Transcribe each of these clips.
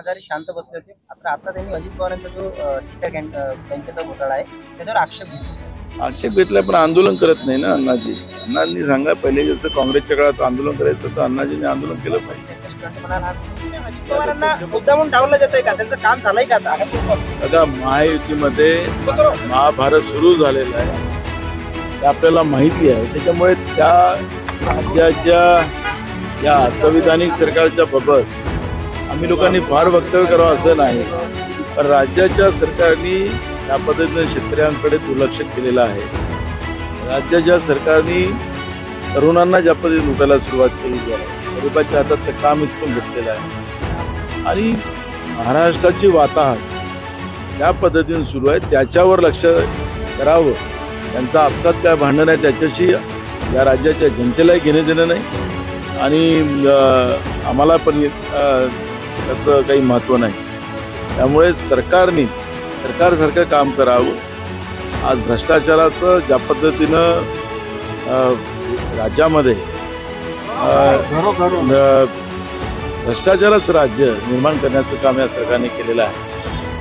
हजारे शांत बसले होते. मात्र आता त्यांनी अजित पवारांचा जो सीता बँकेचा घोटाळा आहे त्याच्यावर आक्षेप घेतला. आक्षेप घेतलाय पण आंदोलन करत नाही ना अण्णाजी. अण्णांनी सांगा पहिले जसं काँग्रेसच्या काळात आंदोलन करायचं तसं अण्णाजींनी आंदोलन केलं पाहिजे. त्यांच्या स्टंट म्हणाला अजित पवारांना मुद्दामून डावलं जातंय का? त्यांचं काम झालंय का आता? आता महायुतीमध्ये महाभारत सुरू झालेलं आहे ते आपल्याला माहिती आहे. त्याच्यामुळे त्या राज्याच्या या असंविधानिक सरकारच्या बाबत आम्ही लोकांनी फार वक्तव्य करावं असं नाही, पण राज्याच्या सरकारने या पद्धतीने शेतकऱ्यांकडे दुर्लक्ष केलेलं आहे. राज्याच्या सरकारने तरुणांना ज्या पद्धतीने लुटायला सुरुवात केलेली आहे, गरिबाच्या हातात ते काम हिसकून घेतलेलं आहे आणि महाराष्ट्राची वाताहत ज्या पद्धतीने सुरू आहे त्याच्यावर लक्ष करावं. त्यांचा आपसात काय भांडण आहे त्याच्याशी या राज्याच्या जनतेलाही घेणं देणं नाही आणि आम्हाला पण त्याचं काही महत्त्व नाही. त्यामुळे सरकारसारखं काम करावं. आज भ्रष्टाचाराचं ज्या पद्धतीनं राज्यामध्ये भ्रष्टाचाराचं राज्य निर्माण करण्याचं काम या सरकारने केलेलं आहे,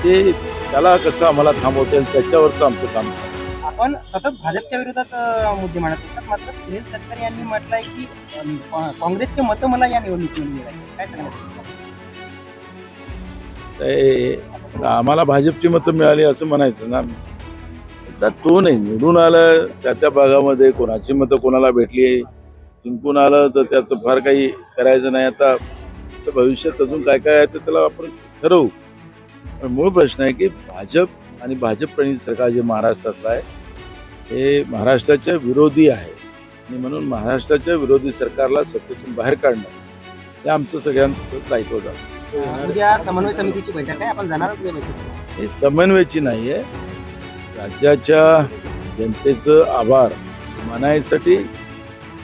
ते त्याला कसं आम्हाला थांबवता येईल त्याच्यावरचं आमचं काम चालू. आपण सतत भाजपच्या विरोधात मुद्दे मांडत असतात, मात्र सुनील तटकरे यांनी म्हटलंय की काँग्रेसचे मतं मला या निवडणुकीमध्ये मिळाली. काय सांगणार? आम्हाला भाजपची मतं मिळाली असं म्हणायचं ना. तर तो नाही निवडून आलं त्या भागामध्ये कोणाची मतं कोणाला भेटली, जिंकून आलं तर त्याचं फार काही करायचं नाही. आता भविष्यात अजून काय काय आहे ते त्याला आपण ठरवू. पण मूळ प्रश्न आहे की भाजप आणि भाजप प्रणित सरकार जे महाराष्ट्रातलं आहे हे महाराष्ट्राच्या विरोधी आहे आणि म्हणून महाराष्ट्राच्या विरोधी सरकारला सत्तेतून बाहेर काढणं हे आमचं सगळ्यांचं दायित्व होतं. उद्या समन्वय समितीची बैठक आहे, आपण जाणारच नाही बैठक. हे समन्वयाची नाही आहे, राज्याच्या जनतेचं आभार मानायसाठी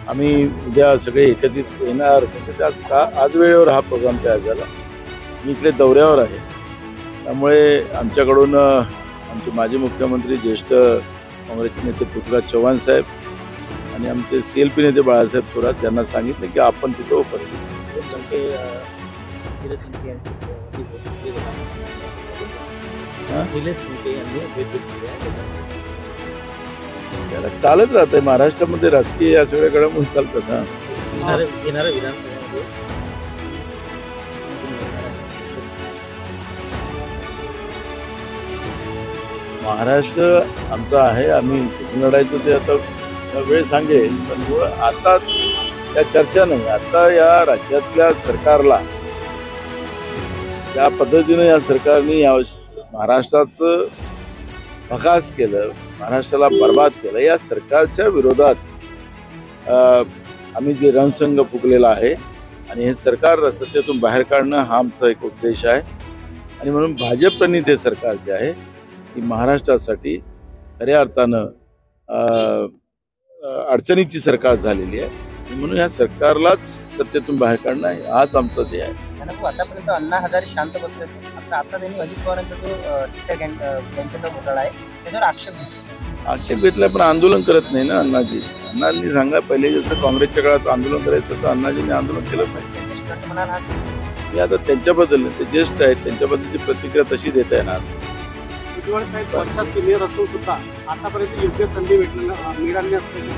आम्ही उद्या सगळे एकत्रित येणार. आज वेळेवर हा प्रोग्राम तयार झाला. मी इकडे दौऱ्यावर आहे, त्यामुळे आमच्याकडून आमचे माजी मुख्यमंत्री ज्येष्ठ काँग्रेसचे नेते पृथ्वीराज चव्हाण साहेब आणि आमचे CLP नेते बाळासाहेब थोरात यांना सांगितलं की आपण तिथं उपस्थित. त्याला चालत राहतंय महाराष्ट्रामध्ये राजकीय या सगळ्या घडामोडी चालतात ना. महाराष्ट्र आमचा आहे, आम्ही कुठून लढायचं ते आता वेळ सांगेल. पण आता त्या चर्चा नाही. आता या राज्यातल्या सरकारला ज्या पद्धतीने या सरकारने या महाराष्ट्राचं भकास केलं, महाराष्ट्राला बर्बाद केलं, या सरकारच्या विरोधात आम्ही जे रणसंग फुगलेला आहे आणि हे सरकार सत्तेतून बाहेर काढणं हा आमचा एक उद्देश आहे. आणि म्हणून भाजप प्रणित हे सरकार जे आहे ही महाराष्ट्रासाठी खऱ्या अर्थानं अडचणीची सरकार झालेली आहे. म्हणून या सरकारलाच सत्तेतून बाहेर काढणं हाच आमचा ध्येय आहे. आतापर्यंत अण्णा हजारे शांत बसले होते, मात्र आता त्यांनी अजित पवारांचा जो सीता बँकेचा घोटाळा आहे त्याच्यावर आक्षेप घेतला. आक्षेप घेतलाय पण आंदोलन करत नाही ना अण्णाजी. अण्णांनी सांगा पहिले जसं काँग्रेसच्या काळात आंदोलन करायचं तसं अण्णाजींनी आंदोलन केलं पाहिजे. त्यांच्या स्टंट म्हणाला मी आता त्यांच्याबद्दल ते ज्येष्ठ आहेत त्यांच्याबद्दलची प्रतिक्रिया तशी देता येणार. भुजबळ साहेब वर्षात सिनियर असून सुद्धा आतापर्यंत योग्य संधी मिळाली असल्याची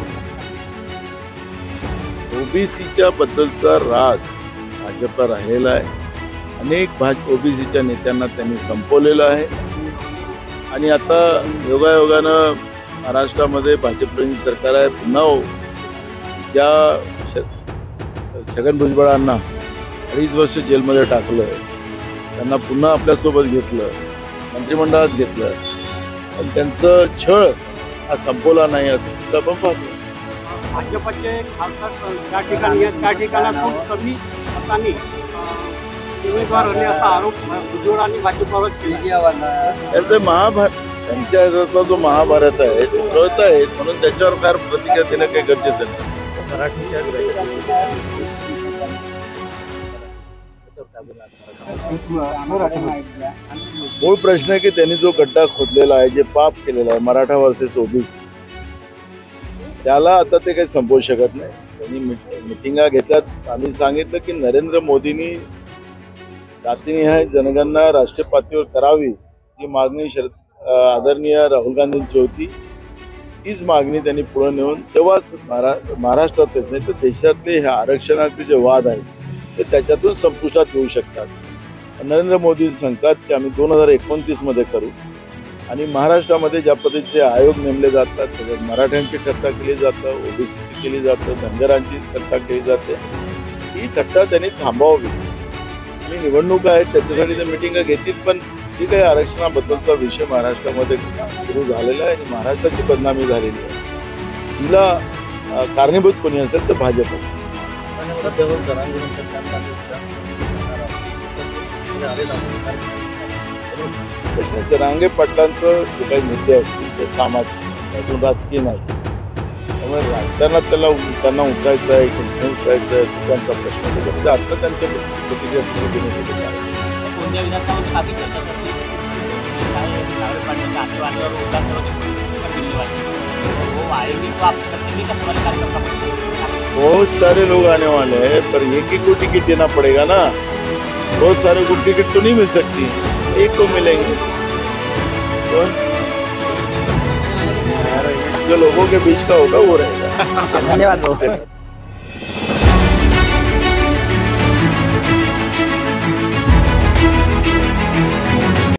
ओबीसीच्या बद्दलचा राग भाजपला राहिलेला आहे. अनेक ओबीसीच्या नेत्यांना त्यांनी संपवलेलं आहे आणि आता योगायोगानं महाराष्ट्रामध्ये भाजपप्रेमी सरकार आहे. पुन्हा त्या छगन भुजबळांना 2.5 वर्ष जेलमध्ये टाकलं, त्यांना पुन्हा आपल्यासोबत घेतलं, मंत्रिमंडळात घेतलं, पण त्यांचं छळ हा संपवला नाही असं चित्र आपण पाहतो. भाजपचे खासदार त्या ठिकाणातून कमी मतांनी उमेदवार आले असा आरोप भुजबळ आणि भाजपवर केला. त्यांचं त्यांच्या हातातला जो महाभारत आहे तो कळत आहे, म्हणून त्याच्यावर फार प्रतिक्रिया देणं काही गरजेचं नाही. मूळ प्रश्न आहे की त्यांनी जो गड्डा खोदलेला आहे, जे पाप केलेला आहे मराठा वर्सेस ओबीसी, त्याला आता ते काही संपवू शकत नाही. त्यांनी मिटिंगा घेतल्यात. आम्ही सांगितलं की नरेंद्र मोदींनी जातीनिहाय जनगणना राष्ट्रीय पातळीवर करावी जी मागणी आदरणीय राहुल गांधींची होती, तीच मागणी त्यांनी पुढे नेऊन तेव्हाच महाराष्ट्रातच नाही तर देशातले हे आरक्षणाचे जे वाद आहेत ते त्याच्यातून संपुष्टात येऊ शकतात. नरेंद्र मोदी सांगतात की आम्ही 2029 मध्ये करू आणि महाराष्ट्रामध्ये ज्या पद्धतीचे आयोग नेमले जातात त्याच्यात मराठ्यांची थट्टा केली जातं, ओबीसीची केली जातं, धनगरांची थट्टा केली जाते, ही थट्टा त्यांनी थांबवावी आणि निवडणुका आहेत त्याच्यासाठी ते मिटिंग घेतील. पण जी काही आरक्षणाबद्दलचा विषय महाराष्ट्रामध्ये सुरू झालेला आहे आणि महाराष्ट्राची बदनामी झालेली आहे, तिला कारणीभूत कोणी असेल तर भाजपच. जरांगे पाटलांचं जे काही मुद्दे असतील ते सामाजिक अजून राजकीय नाही, त्यामुळे राजकारणात त्यांना उतरायचं आहे की नाही उतरायचं आहे त्यांचा प्रश्न. त्याच्यामध्ये आता त्यांच्या बहुत सारे लोग आने वाले हैं पर एक ही को टिकट देना पड़ेगा ना. बहुत सारे को टिकट तो नहीं मिल सकती, एक को मिलेंगे. जो लोगों के बीच का होगा वो रहेगा. धन्यवाद.